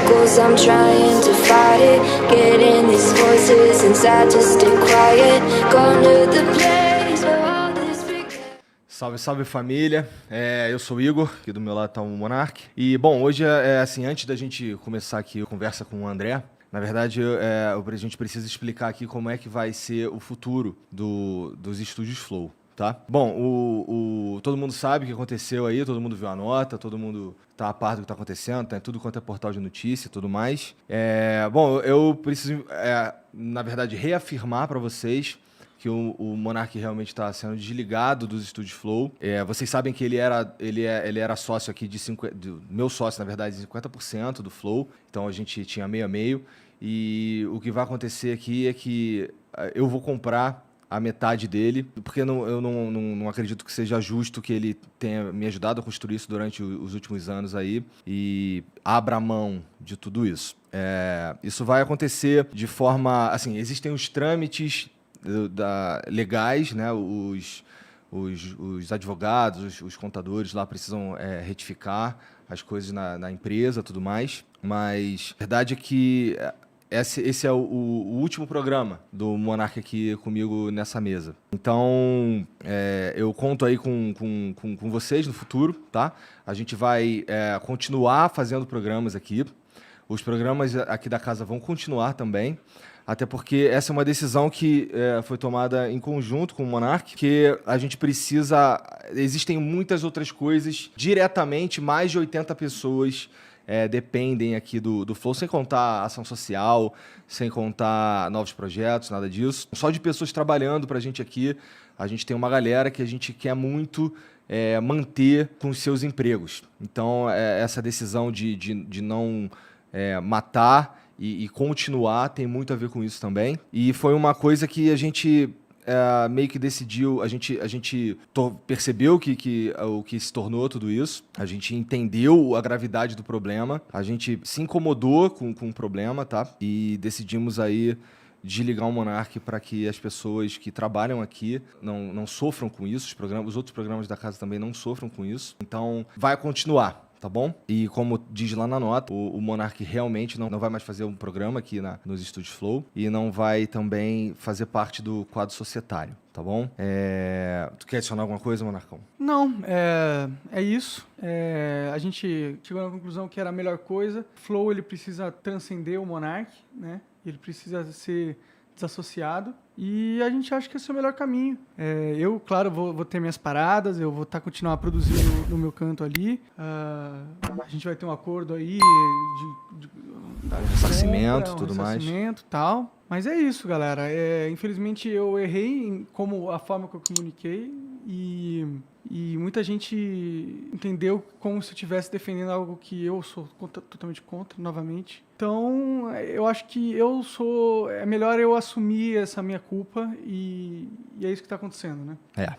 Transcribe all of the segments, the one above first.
echoes, I'm trying to fight it. Getting these voices inside to stay quiet. Going to the place where all this began. Salve, salve família, eu sou o Igor, aqui do meu lado tá o Monark. E bom, hoje assim, antes da gente começar aqui a conversa com o André, na verdade a gente precisa explicar aqui como é que vai ser o futuro dos estúdios Flow, tá? Bom, todo mundo sabe o que aconteceu aí, todo mundo viu a nota, todo mundo tá a par do que tá acontecendo, tá em tudo quanto é portal de notícia e tudo mais. Bom, eu preciso, na verdade, reafirmar para vocês que o Monark realmente está sendo desligado dos estúdios Flow. Vocês sabem que ele era sócio aqui meu sócio, na verdade, de 50% do Flow. Então a gente tinha meio a meio. E o que vai acontecer aqui é que eu vou comprar a metade dele, porque eu não acredito que seja justo que ele tenha me ajudado a construir isso durante os últimos anos aí e abra mão de tudo isso. Isso vai acontecer de forma... Assim, existem os trâmites legais, né? Os advogados, os contadores lá precisam retificar as coisas na empresa e tudo mais, mas a verdade é que esse é o último programa do Monark aqui comigo nessa mesa. Então, eu conto aí com vocês no futuro, tá? A gente vai continuar fazendo programas aqui. Os programas aqui da casa vão continuar também. Até porque essa é uma decisão que foi tomada em conjunto com o Monark, que a gente precisa... Existem muitas outras coisas, diretamente mais de 80 pessoas dependem aqui do Flow, sem contar ação social, sem contar novos projetos, nada disso. Só de pessoas trabalhando pra gente aqui, a gente tem uma galera que a gente quer muito manter com os seus empregos. Então, essa decisão de não matar e continuar tem muito a ver com isso também. E foi uma coisa que a gente meio que decidiu, a gente percebeu o que se tornou tudo isso, a gente entendeu a gravidade do problema, a gente se incomodou com o problema, tá? E decidimos aí desligar o Monark para que as pessoas que trabalham aqui não sofram com isso, os outros programas da casa também não sofram com isso. Então, vai continuar. Tá bom? E como diz lá na nota, o Monark realmente não vai mais fazer um programa aqui nos estúdios Flow e não vai também fazer parte do quadro societário, tá bom? Tu quer adicionar alguma coisa, Monarcão? Não, é isso. A gente chegou na conclusão que era a melhor coisa. Flow, ele precisa transcender o Monark, né? Ele precisa ser desassociado. E a gente acha que esse é o melhor caminho. Eu, claro, vou ter minhas paradas, eu vou continuar produzindo no meu canto ali. A gente vai ter um acordo aí de ressarcimento, tudo mais. Ressarcimento e tal. Mas é isso, galera. Infelizmente, eu errei em a forma que eu comuniquei e muita gente entendeu como se eu estivesse defendendo algo que eu sou totalmente contra, novamente. Então, eu acho que é melhor eu assumir essa minha culpa e é isso que está acontecendo, né?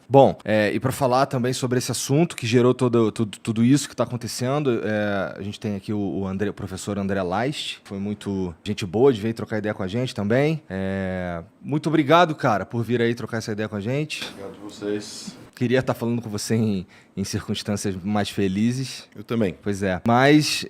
Bom, e para falar também sobre esse assunto que gerou tudo isso que está acontecendo, a gente tem aqui o professor André Leist, foi muito gente boa de vir trocar ideia com a gente também. Muito obrigado, cara, por vir aí trocar essa ideia com a gente. Obrigado a vocês. Queria estar falando com você em circunstâncias mais felizes. Eu também. Pois é. Mas,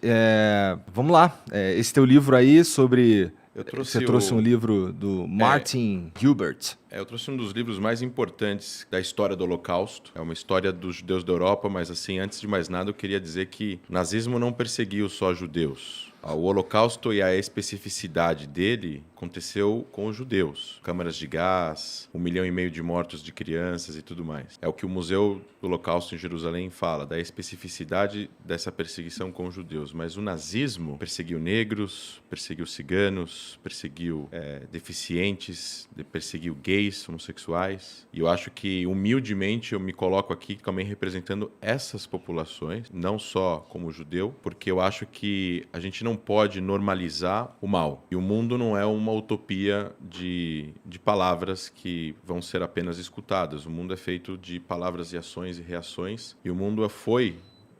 vamos lá. Esse teu livro aí sobre... Você trouxe um livro do Martin Hilbert. Eu trouxe um dos livros mais importantes da história do Holocausto. É uma história dos judeus da Europa, mas assim, antes de mais nada, eu queria dizer que o nazismo não perseguiu só judeus. O Holocausto e a especificidade dele aconteceu com os judeus. Câmaras de gás, 1,5 milhão de mortos de crianças e tudo mais. É o que o Museu do Holocausto em Jerusalém fala, da especificidade dessa perseguição com os judeus. Mas o nazismo perseguiu negros, perseguiu ciganos, perseguiu deficientes, perseguiu gays, homossexuais. E eu acho que, humildemente, eu me coloco aqui também representando essas populações, não só como judeu, porque eu acho que a gente não pode normalizar o mal. E o mundo não é uma utopia de palavras que vão ser apenas escutadas. O mundo é feito de palavras e ações e reações. E o mundo foi,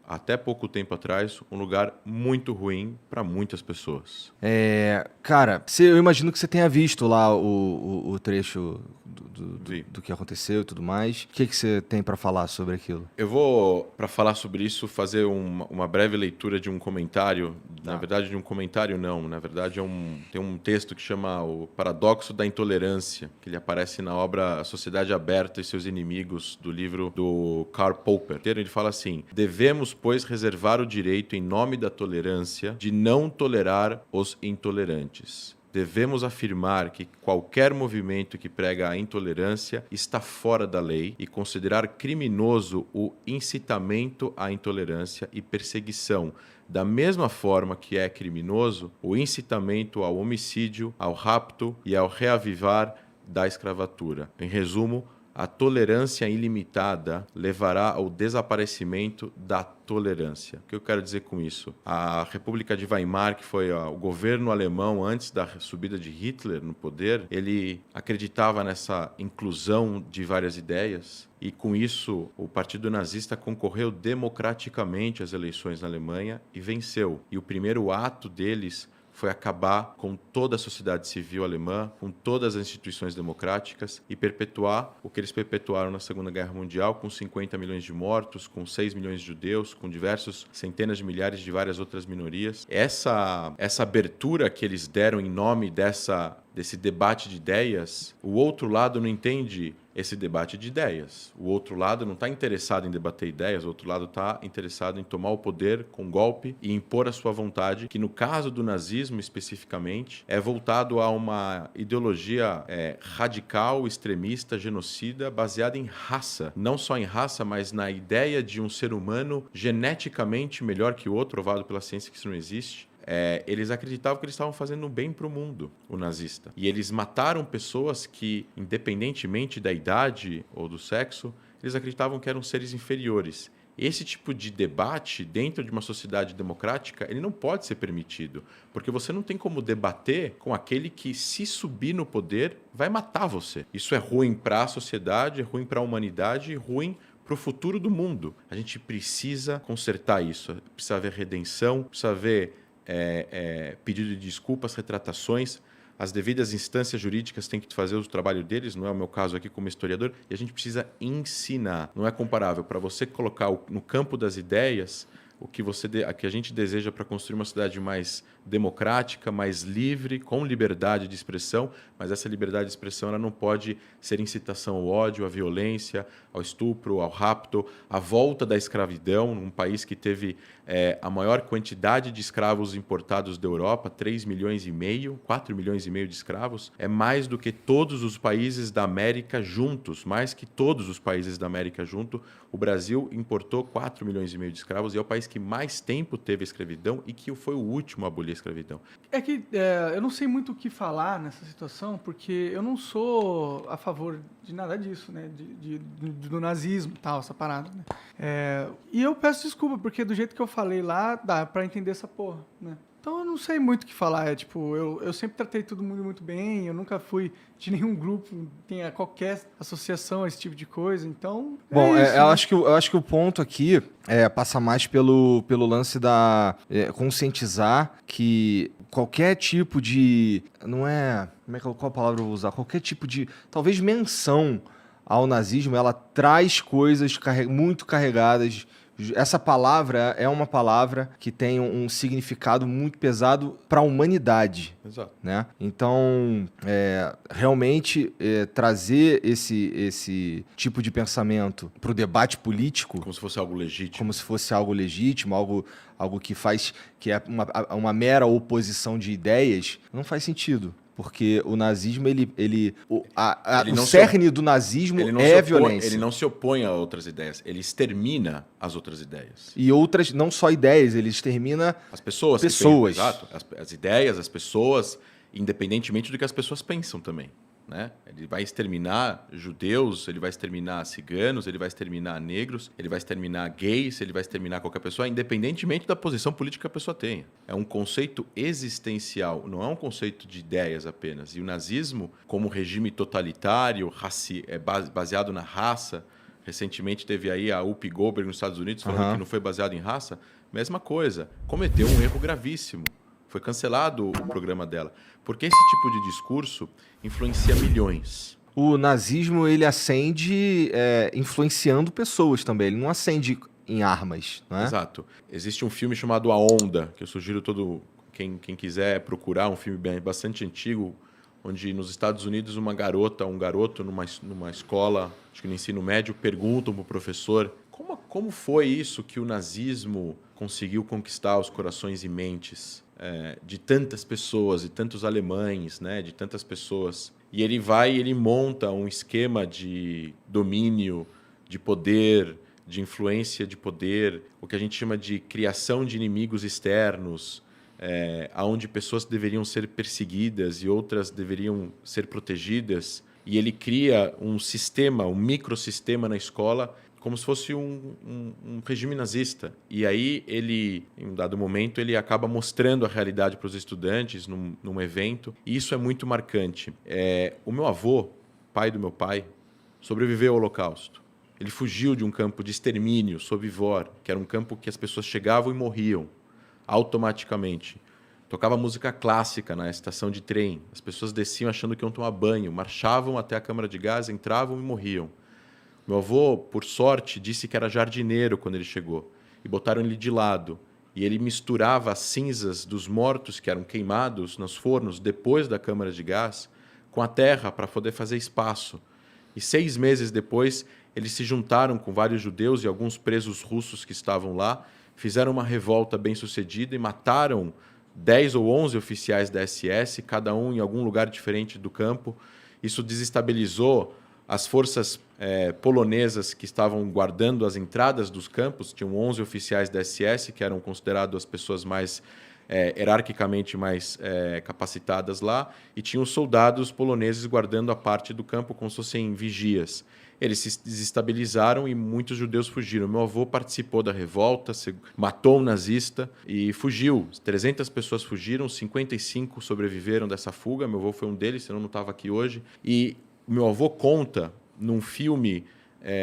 até pouco tempo atrás, um lugar muito ruim para muitas pessoas. Cara, eu imagino que você tenha visto lá o trecho do que aconteceu e tudo mais. O que você tem para falar sobre aquilo? Eu vou, para falar sobre isso, fazer uma breve leitura de um comentário Na verdade, de um comentário, não. Na verdade, tem um texto que chama O Paradoxo da Intolerância, que ele aparece na obra A Sociedade Aberta e Seus Inimigos, do livro do Karl Popper. Ele fala assim: devemos, pois, reservar o direito, em nome da tolerância, de não tolerar os intolerantes. Devemos afirmar que qualquer movimento que prega a intolerância está fora da lei e considerar criminoso o incitamento à intolerância e perseguição, da mesma forma que é criminoso o incitamento ao homicídio, ao rapto e ao reavivar da escravatura. Em resumo, a tolerância ilimitada levará ao desaparecimento da tolerância. O que eu quero dizer com isso? A República de Weimar, que foi o governo alemão antes da subida de Hitler no poder, ele acreditava nessa inclusão de várias ideias e, com isso, o Partido Nazista concorreu democraticamente às eleições na Alemanha e venceu. E o primeiro ato deles foi acabar com toda a sociedade civil alemã, com todas as instituições democráticas e perpetuar o que eles perpetuaram na Segunda Guerra Mundial, com 50 milhões de mortos, com 6 milhões de judeus, com diversos centenas de milhares de várias outras minorias. Essa abertura que eles deram em nome desse debate de ideias, o outro lado não entende esse debate de ideias. O outro lado não está interessado em debater ideias, o outro lado está interessado em tomar o poder com golpe e impor a sua vontade, que no caso do nazismo especificamente, é voltado a uma ideologia radical, extremista, genocida, baseada em raça. Não só em raça, mas na ideia de um ser humano geneticamente melhor que o outro, provado pela ciência que isso não existe. Eles acreditavam que eles estavam fazendo um bem para o mundo, o nazista. E eles mataram pessoas que, independentemente da idade ou do sexo, eles acreditavam que eram seres inferiores. Esse tipo de debate, dentro de uma sociedade democrática, ele não pode ser permitido, porque você não tem como debater com aquele que, se subir no poder, vai matar você. Isso é ruim para a sociedade, é ruim para a humanidade e ruim para o futuro do mundo. A gente precisa consertar isso, precisa haver redenção, precisa haver pedido de desculpas, retratações. As devidas instâncias jurídicas têm que fazer o trabalho deles, não é o meu caso aqui como historiador, e a gente precisa ensinar. Não é comparável. Para você colocar no campo das ideias o que a gente deseja para construir uma cidade mais democrática, mais livre, com liberdade de expressão, mas essa liberdade de expressão ela não pode ser incitação ao ódio, à violência, ao estupro, ao rapto, à volta da escravidão, num país que teve a maior quantidade de escravos importados da Europa, 3,5 milhões, 4,5 milhões de escravos, é mais do que todos os países da América juntos, mais que todos os países da América juntos. O Brasil importou 4,5 milhões de escravos e é o país que mais tempo teve a escravidão e que foi o último a abolir a escravidão. É que eu não sei muito o que falar nessa situação, porque eu não sou a favor de nada disso, né? Do nazismo e tal, essa parada, né? E eu peço desculpa, porque do jeito que eu falei lá, dá pra entender essa porra, né? Então eu não sei muito o que falar. Eu sempre tratei todo mundo muito bem, eu nunca fui de nenhum grupo, tenha qualquer associação a esse tipo de coisa, então... Bom, isso, né? eu acho que o ponto aqui passa mais pelo lance da conscientizar que qualquer tipo de... Qual palavra eu vou usar? Qualquer tipo de, talvez, menção ao nazismo, ela traz coisas muito carregadas. Essa palavra é uma palavra que tem um significado muito pesado para a humanidade. Exato. Né? Então, realmente, trazer esse tipo de pensamento para o debate político... Como se fosse algo legítimo. Como se fosse algo legítimo, algo que é uma mera oposição de ideias, não faz sentido. Porque o nazismo, o cerne do nazismo é a violência. Ele não se opõe a outras ideias, ele extermina as outras ideias. E outras, não só ideias, ele extermina as pessoas. Exato. As ideias, as pessoas, independentemente do que as pessoas pensam também. Né? Ele vai exterminar judeus, ele vai exterminar ciganos, ele vai exterminar negros, ele vai exterminar gays, ele vai exterminar qualquer pessoa, independentemente da posição política que a pessoa tenha. É um conceito existencial, não é um conceito de ideias apenas. E o nazismo, como regime totalitário, baseado na raça, recentemente teve aí a Whoopi Goldberg nos Estados Unidos falando que não foi baseado em raça, mesma coisa, cometeu um erro gravíssimo. Foi cancelado o programa dela. Porque esse tipo de discurso influencia milhões. O nazismo, ele acende influenciando pessoas também. Ele não acende em armas, não é? Exato. Existe um filme chamado A Onda, que eu sugiro quem quiser procurar, um filme bastante antigo, onde nos Estados Unidos um garoto numa escola, acho que no ensino médio, perguntam para o professor como foi isso que o nazismo conseguiu conquistar os corações e mentes de tantas pessoas, e tantos alemães, né, de tantas pessoas. E ele monta um esquema de domínio, de poder, de influência de poder, o que a gente chama de criação de inimigos externos, onde pessoas deveriam ser perseguidas e outras deveriam ser protegidas. E ele cria um sistema, um microsistema na escola, como se fosse um regime nazista. E aí em um dado momento, ele acaba mostrando a realidade para os estudantes num evento. E isso é muito marcante. O meu avô, pai do meu pai, sobreviveu ao Holocausto. Ele fugiu de um campo de extermínio, Sobibor, que era um campo que as pessoas chegavam e morriam automaticamente. Tocava música clássica na estação de trem. As pessoas desciam achando que iam tomar banho, marchavam até a câmara de gás, entravam e morriam. Meu avô, por sorte, disse que era jardineiro quando ele chegou. E botaram ele de lado. E ele misturava as cinzas dos mortos que eram queimados nos fornos depois da câmara de gás com a terra para poder fazer espaço. E 6 meses depois, eles se juntaram com vários judeus e alguns presos russos que estavam lá, fizeram uma revolta bem-sucedida e mataram 10 ou 11 oficiais da SS, cada um em algum lugar diferente do campo. Isso desestabilizou as forças polonesas que estavam guardando as entradas dos campos. Tinham 11 oficiais da SS, que eram considerados as pessoas mais hierarquicamente mais capacitadas lá, e tinham soldados poloneses guardando a parte do campo como se fossem vigias. Eles se desestabilizaram e muitos judeus fugiram. Meu avô participou da revolta, matou um nazista e fugiu. 300 pessoas fugiram, 55 sobreviveram dessa fuga. Meu avô foi um deles, senão não estava aqui hoje. E meu avô conta num filme,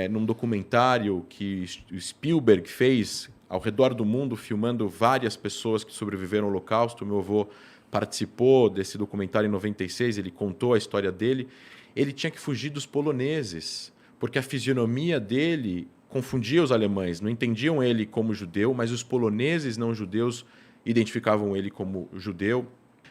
num documentário que o Spielberg fez ao redor do mundo, filmando várias pessoas que sobreviveram ao Holocausto. Meu avô participou desse documentário em 96, ele contou a história dele. Ele tinha que fugir dos poloneses, porque a fisionomia dele confundia os alemães. Não entendiam ele como judeu, mas os poloneses não judeus identificavam ele como judeu.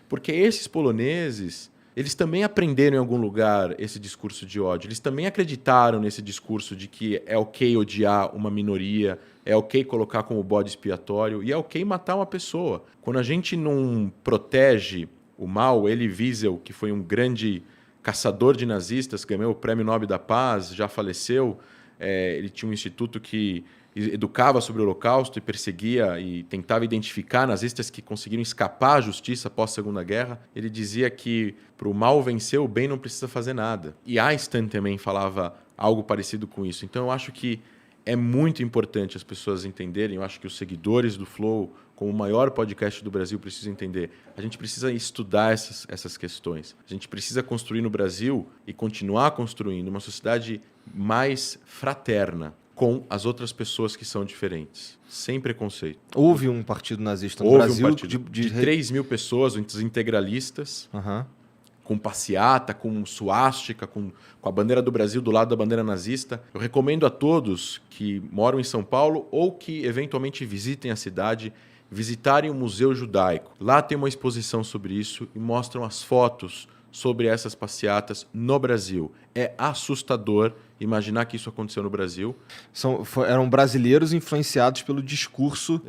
Porque esses poloneses, eles também aprenderam em algum lugar esse discurso de ódio. Eles também acreditaram nesse discurso de que é ok odiar uma minoria, é ok colocar como bode expiatório e é ok matar uma pessoa. Quando a gente não protege o mal, Elie Wiesel, que foi um grande caçador de nazistas, ganhou o Prêmio Nobel da Paz, já faleceu. Ele tinha um instituto que educava sobre o Holocausto e perseguia e tentava identificar nazistas que conseguiram escapar à justiça após a Segunda Guerra. Ele dizia que para o mal vencer, o bem não precisa fazer nada. E Einstein também falava algo parecido com isso. Então eu acho que é muito importante as pessoas entenderem, eu acho que os seguidores do Flow, como o maior podcast do Brasil, precisam entender. A gente precisa estudar essas questões. A gente precisa construir no Brasil e continuar construindo uma sociedade mais fraterna com as outras pessoas que são diferentes, sem preconceito. Houve um partido nazista no Brasil? Houve um partido de 3 mil pessoas, os integralistas, com passeata, com suástica, com a bandeira do Brasil do lado da bandeira nazista. Eu recomendo a todos que moram em São Paulo ou que eventualmente visitem a cidade, visitarem o Museu Judaico. Lá tem uma exposição sobre isso e mostram as fotos sobre essas passeatas no Brasil. É assustador imaginar que isso aconteceu no Brasil. Eram brasileiros influenciados pelo discurso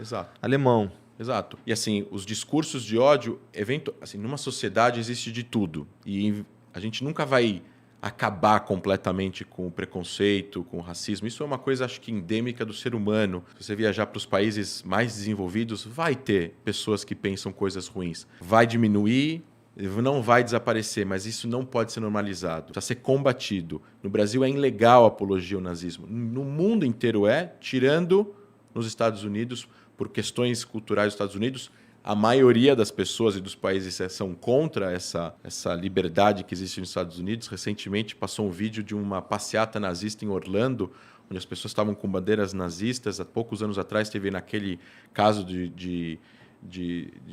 alemão. Exato. E assim, os discursos de ódio, assim, numa sociedade existe de tudo. E a gente nunca vai acabar completamente com o preconceito, com o racismo. Isso é uma coisa, acho que, endêmica do ser humano. Se você viajar para os países mais desenvolvidos, vai ter pessoas que pensam coisas ruins. Vai diminuir, não vai desaparecer, mas isso não pode ser normalizado. Precisa ser combatido. No Brasil é ilegal a apologia ao nazismo. No mundo inteiro tirando nos Estados Unidos, por questões culturais dos Estados Unidos, a maioria das pessoas e dos países são contra essa liberdade que existe nos Estados Unidos. Recentemente passou um vídeo de uma passeata nazista em Orlando, onde as pessoas estavam com bandeiras nazistas. Há poucos anos atrás teve naquele caso de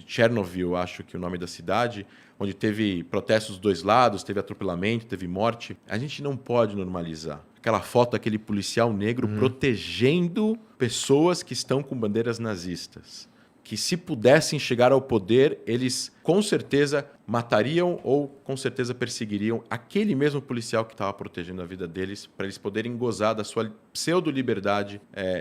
Chernobyl, acho que é o nome da cidade, onde teve protestos dos dois lados, teve atropelamento, teve morte. A gente não pode normalizar. aquela foto daquele policial negro protegendo pessoas que estão com bandeiras nazistas. Que se pudessem chegar ao poder, eles com certeza matariam ou com certeza perseguiriam aquele mesmo policial que estava protegendo a vida deles, para eles poderem gozar da sua pseudo-liberdade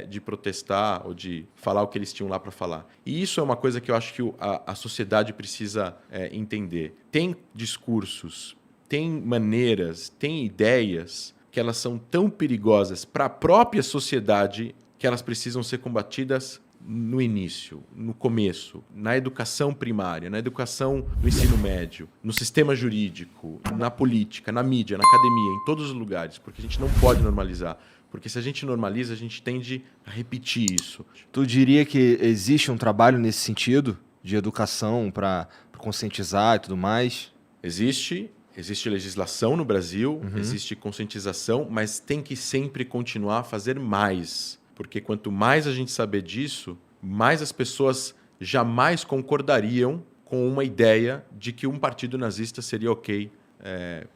de protestar ou de falar o que eles tinham lá para falar. E isso é uma coisa que eu acho que a sociedade precisa entender. Tem discursos, tem maneiras, tem ideias que elas são tão perigosas para a própria sociedade que elas precisam ser combatidas no início, no começo, na educação primária, na educação no ensino médio, no sistema jurídico, na política, na mídia, na academia, em todos os lugares, porque a gente não pode normalizar. Porque se a gente normaliza, a gente tende a repetir isso. Tu diria que existe um trabalho nesse sentido, de educação para conscientizar e tudo mais? Existe legislação no Brasil, existe conscientização, mas tem que sempre continuar a fazer mais. Porque quanto mais a gente saber disso, mais as pessoas jamais concordariam com uma ideia de que um partido nazista seria ok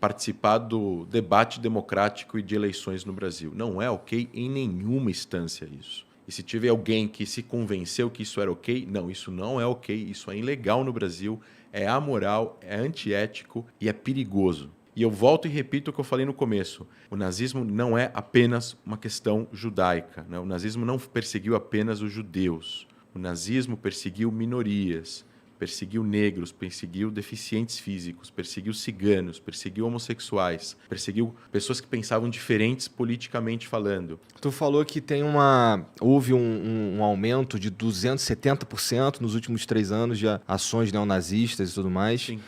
participar do debate democrático e de eleições no Brasil. Não é ok em nenhuma instância isso. E se tiver alguém que se convenceu que isso era ok, não, isso não é ok, isso é ilegal no Brasil, é amoral, é antiético e é perigoso. E eu volto e repito o que eu falei no começo. O nazismo não é apenas uma questão judaica, né? O nazismo não perseguiu apenas os judeus. O nazismo perseguiu minorias, perseguiu negros, perseguiu deficientes físicos, perseguiu ciganos, perseguiu homossexuais, perseguiu pessoas que pensavam diferentes politicamente falando. Tu falou que houve um aumento de 270% nos últimos 3 anos de ações neonazistas e tudo mais. Sim.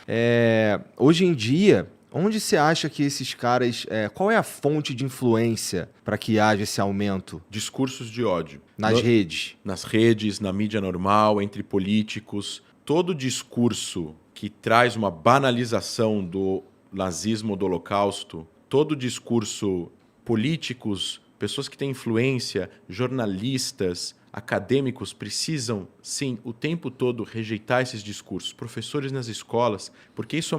Hoje em dia, onde você acha que esses caras... qual é a fonte de influência para que haja esse aumento? Discursos de ódio. Nas redes? Nas redes, na mídia normal, entre políticos. Todo discurso que traz uma banalização do nazismo ou do Holocausto, todo discurso, políticos, pessoas que têm influência, jornalistas, acadêmicos precisam, sim, o tempo todo rejeitar esses discursos. Professores nas escolas, porque isso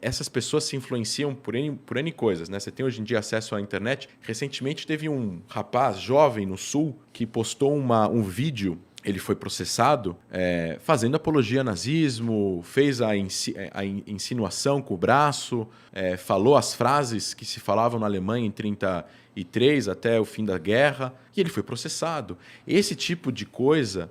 essas pessoas se influenciam por N coisas, né? Você tem hoje em dia acesso à internet. Recentemente teve um rapaz jovem no Sul que postou um vídeo. Ele foi processado fazendo apologia ao nazismo, fez a insinuação com o braço, falou as frases que se falavam na Alemanha em 1933 até o fim da guerra, e ele foi processado. Esse tipo de coisa,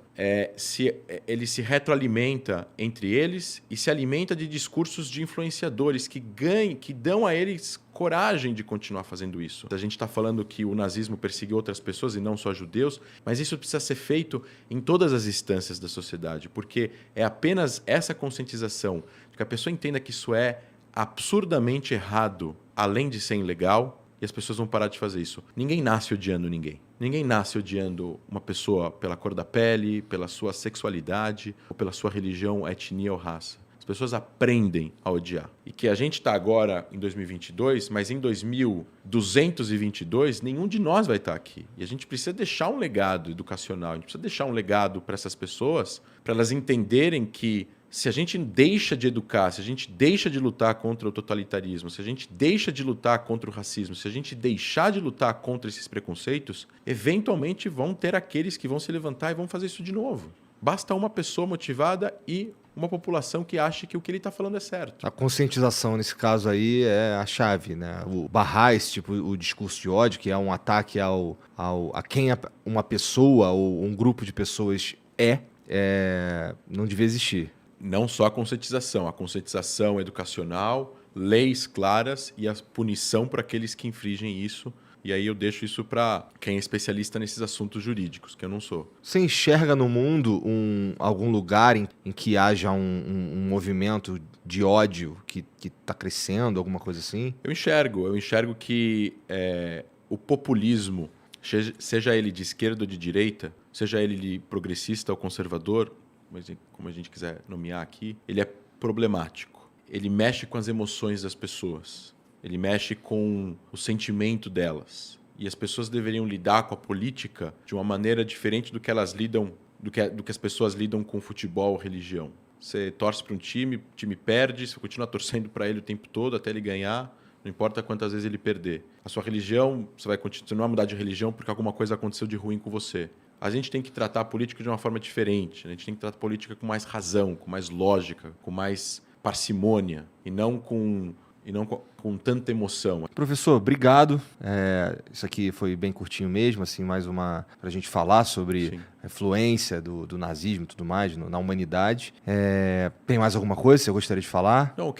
ele se retroalimenta entre eles e se alimenta de discursos de influenciadores que dão a eles coragem de continuar fazendo isso. A gente está falando que o nazismo perseguiu outras pessoas e não só judeus, mas isso precisa ser feito em todas as instâncias da sociedade, porque é apenas essa conscientização de que a pessoa entenda que isso é absurdamente errado, além de ser ilegal, e as pessoas vão parar de fazer isso. Ninguém nasce odiando ninguém. Ninguém nasce odiando uma pessoa pela cor da pele, pela sua sexualidade, ou pela sua religião, etnia ou raça. As pessoas aprendem a odiar. E que a gente está agora em 2022, mas em 2222, nenhum de nós vai estar aqui. E a gente precisa deixar um legado educacional, a gente precisa deixar um legado para essas pessoas, para elas entenderem que se a gente deixa de educar, se a gente deixa de lutar contra o totalitarismo, se a gente deixa de lutar contra o racismo, se a gente deixar de lutar contra esses preconceitos, eventualmente vão ter aqueles que vão se levantar e vão fazer isso de novo. Basta uma pessoa motivada e uma população que ache que o que ele está falando é certo. A conscientização, nesse caso aí, é a chave, né? Barrar esse tipo, o discurso de ódio, que é um ataque a quem uma pessoa ou um grupo de pessoas não devia existir. Não só a conscientização educacional, leis claras e a punição para aqueles que infringem isso. E aí eu deixo isso para quem é especialista nesses assuntos jurídicos, que eu não sou. Você enxerga no mundo algum lugar em que haja um movimento de ódio que está crescendo, alguma coisa assim? Eu enxergo que o populismo, seja ele de esquerda ou de direita, seja ele de progressista ou conservador, como a gente quiser nomear aqui, ele é problemático. Ele mexe com as emoções das pessoas. Ele mexe com o sentimento delas. E as pessoas deveriam lidar com a política de uma maneira diferente do que elas lidam, do que as pessoas lidam com futebol ou religião. Você torce para um time, o time perde, você continua torcendo para ele o tempo todo até ele ganhar. Não importa quantas vezes ele perder. A sua religião, você não vai mudar de religião porque alguma coisa aconteceu de ruim com você. A gente tem que tratar a política de uma forma diferente. A gente tem que tratar a política com mais razão, com mais lógica, com mais parcimônia e não com tanta emoção. Professor, obrigado. Isso aqui foi bem curtinho mesmo, assim, mais uma para a gente falar sobre a influência do nazismo e tudo mais na humanidade. Tem mais alguma coisa que você gostaria de falar? Não,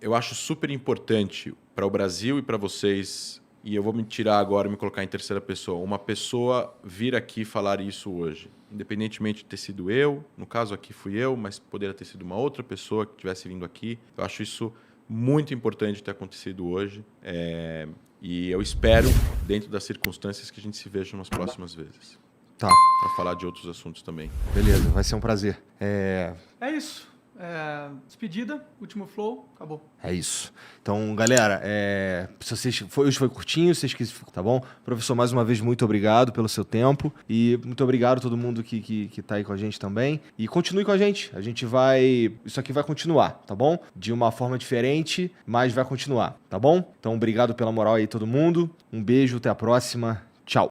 eu acho super importante para o Brasil e para vocês, e eu vou me tirar agora e me colocar em terceira pessoa, uma pessoa vir aqui falar isso hoje. Independentemente de ter sido eu, no caso aqui fui eu, mas poderia ter sido uma outra pessoa que tivesse vindo aqui. Eu acho isso muito importante ter acontecido hoje. E eu espero, dentro das circunstâncias, que a gente se veja nas próximas vezes. Tá. Para falar de outros assuntos também. Beleza, vai ser um prazer. É isso. Despedida, último flow, acabou. É isso. Então, galera, hoje foi curtinho, se vocês quiserem, tá bom? Professor, mais uma vez, muito obrigado pelo seu tempo. E muito obrigado a todo mundo que tá aí com a gente também. E continue com a gente. Isso aqui vai continuar, tá bom? De uma forma diferente, mas vai continuar, tá bom? Então, obrigado pela moral aí, todo mundo. Um beijo, até a próxima. Tchau.